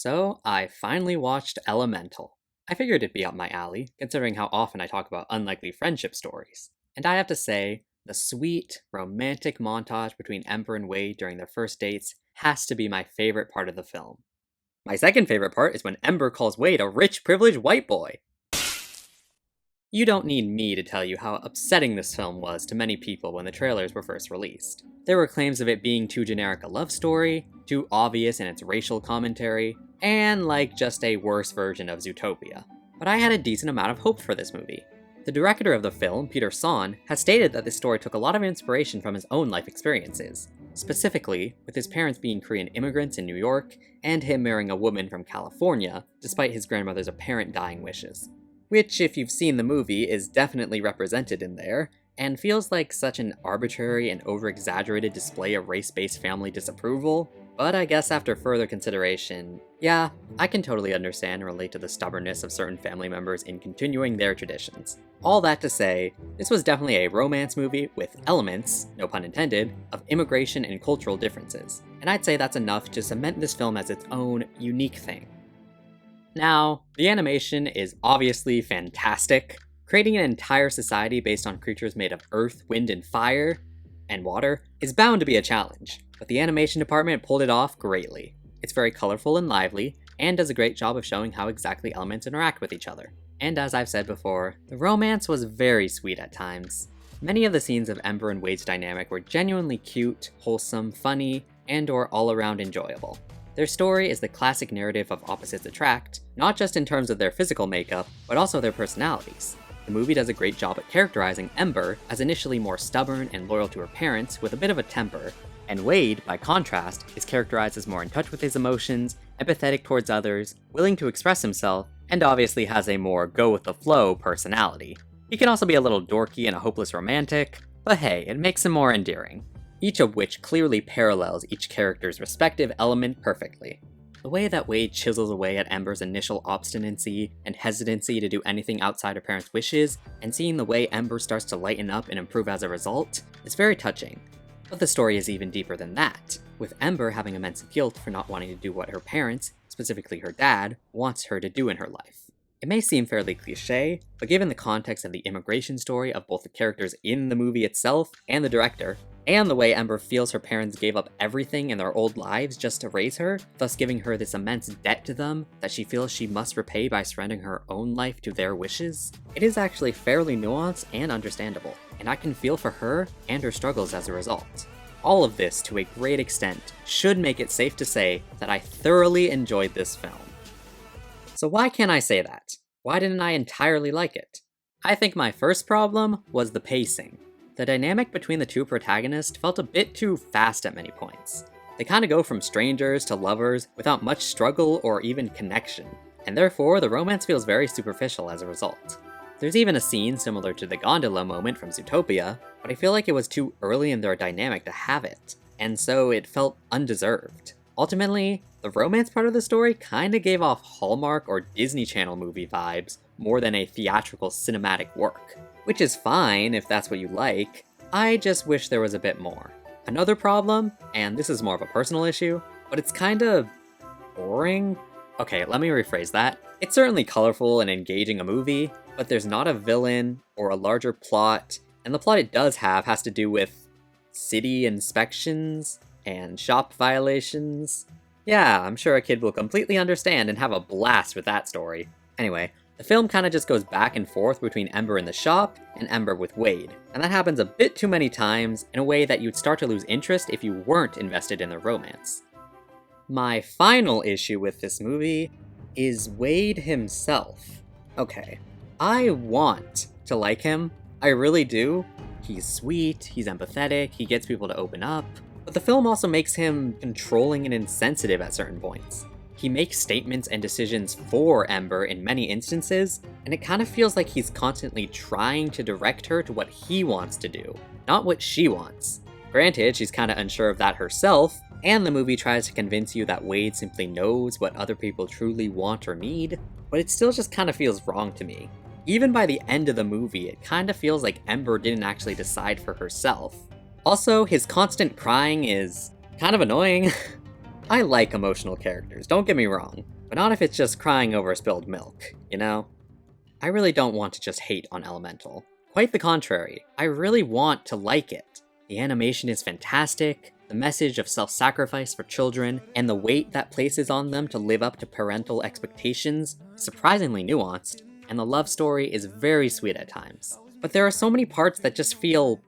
So, I finally watched Elemental. I figured it'd be up my alley, considering how often I talk about unlikely friendship stories. And I have to say, the sweet, romantic montage between Ember and Wade during their first dates has to be my favorite part of the film. My second favorite part is when Ember calls Wade a rich, privileged white boy. You don't need me to tell you how upsetting this film was to many people when the trailers were first released. There were claims of it being too generic a love story, too obvious in its racial commentary, and like just a worse version of Zootopia. But I had a decent amount of hope for this movie. The director of the film, Peter Sohn, has stated that this story took a lot of inspiration from his own life experiences, specifically with his parents being Korean immigrants in New York, and him marrying a woman from California, despite his grandmother's apparent dying wishes. Which, if you've seen the movie, is definitely represented in there, and feels like such an arbitrary and over-exaggerated display of race-based family disapproval, but I guess after further consideration, yeah, I can totally understand and relate to the stubbornness of certain family members in continuing their traditions. All that to say, this was definitely a romance movie with elements, no pun intended, of immigration and cultural differences, and I'd say that's enough to cement this film as its own unique thing. Now, the animation is obviously fantastic. Creating an entire society based on creatures made of earth, wind, and fire, and water, is bound to be a challenge, but the animation department pulled it off greatly. It's very colorful and lively, and does a great job of showing how exactly elements interact with each other. And as I've said before, the romance was very sweet at times. Many of the scenes of Ember and Wade's dynamic were genuinely cute, wholesome, funny, and/or all-around enjoyable. Their story is the classic narrative of opposites attract, not just in terms of their physical makeup, but also their personalities. The movie does a great job at characterizing Ember as initially more stubborn and loyal to her parents with a bit of a temper, and Wade, by contrast, is characterized as more in touch with his emotions, empathetic towards others, willing to express himself, and obviously has a more go-with-the-flow personality. He can also be a little dorky and a hopeless romantic, but hey, it makes him more endearing. Each of which clearly parallels each character's respective element perfectly. The way that Wade chisels away at Ember's initial obstinacy and hesitancy to do anything outside her parents' wishes, and seeing the way Ember starts to lighten up and improve as a result, is very touching. But the story is even deeper than that, with Ember having immense guilt for not wanting to do what her parents, specifically her dad, wants her to do in her life. It may seem fairly cliche, but given the context of the immigration story of both the characters in the movie itself and the director, and the way Ember feels her parents gave up everything in their old lives just to raise her, thus giving her this immense debt to them that she feels she must repay by surrendering her own life to their wishes, it is actually fairly nuanced and understandable, and I can feel for her and her struggles as a result. All of this, to a great extent, should make it safe to say that I thoroughly enjoyed this film. So why can't I say that? Why didn't I entirely like it? I think my first problem was the pacing. The dynamic between the two protagonists felt a bit too fast at many points. They kinda go from strangers to lovers without much struggle or even connection, and therefore the romance feels very superficial as a result. There's even a scene similar to the gondola moment from Zootopia, but I feel like it was too early in their dynamic to have it, and so it felt undeserved. Ultimately, the romance part of the story kinda gave off Hallmark or Disney Channel movie vibes more than a theatrical cinematic work. Which is fine if that's what you like, I just wish there was a bit more. Another problem, and this is more of a personal issue, but it's kinda boring? Okay, let me rephrase that. It's certainly colorful and engaging a movie, but there's not a villain or a larger plot, and the plot it does have has to do with city inspections and shop violations. Yeah, I'm sure a kid will completely understand and have a blast with that story. Anyway, the film kinda just goes back and forth between Ember in the shop and Ember with Wade, and that happens a bit too many times in a way that you'd start to lose interest if you weren't invested in the romance. My final issue with this movie is Wade himself. Okay, I want to like him, I really do. He's sweet, he's empathetic, he gets people to open up, but the film also makes him controlling and insensitive at certain points. He makes statements and decisions for Ember in many instances, and it kind of feels like he's constantly trying to direct her to what he wants to do, not what she wants. Granted, she's kind of unsure of that herself, and the movie tries to convince you that Wade simply knows what other people truly want or need, but it still just kind of feels wrong to me. Even by the end of the movie, it kind of feels like Ember didn't actually decide for herself. Also, his constant crying is kind of annoying. I like emotional characters, don't get me wrong, but not if it's just crying over spilled milk, you know? I really don't want to just hate on Elemental. Quite the contrary, I really want to like it. The animation is fantastic, the message of self-sacrifice for children, and the weight that places on them to live up to parental expectations, surprisingly nuanced, and the love story is very sweet at times. But there are so many parts that just feel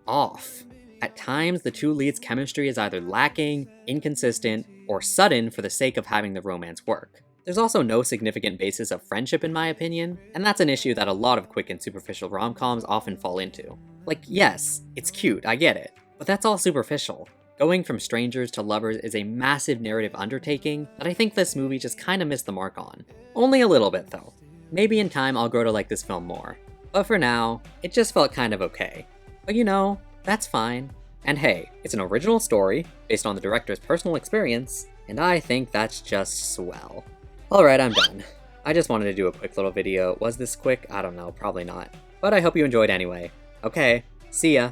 off. At times, the two leads' chemistry is either lacking, inconsistent, or sudden for the sake of having the romance work. There's also no significant basis of friendship in my opinion, and that's an issue that a lot of quick and superficial rom-coms often fall into. Like, yes, it's cute, I get it, but that's all superficial. Going from strangers to lovers is a massive narrative undertaking that I think this movie just kinda missed the mark on. Only a little bit though. Maybe in time I'll grow to like this film more. But for now, it just felt kind of okay. But you know, that's fine. And hey, it's an original story, based on the director's personal experience, and I think that's just swell. Alright, I'm done. I just wanted to do a quick little video. Was this quick? I don't know, probably not. But I hope you enjoyed anyway. Okay, see ya!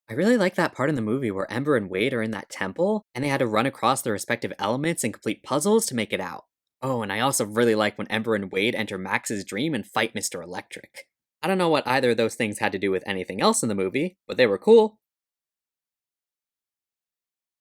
I really like that part in the movie where Ember and Wade are in that temple, and they had to run across their respective elements and complete puzzles to make it out. Oh, and I also really like when Ember and Wade enter Max's dream and fight Mr. Electric. I don't know what either of those things had to do with anything else in the movie, but they were cool.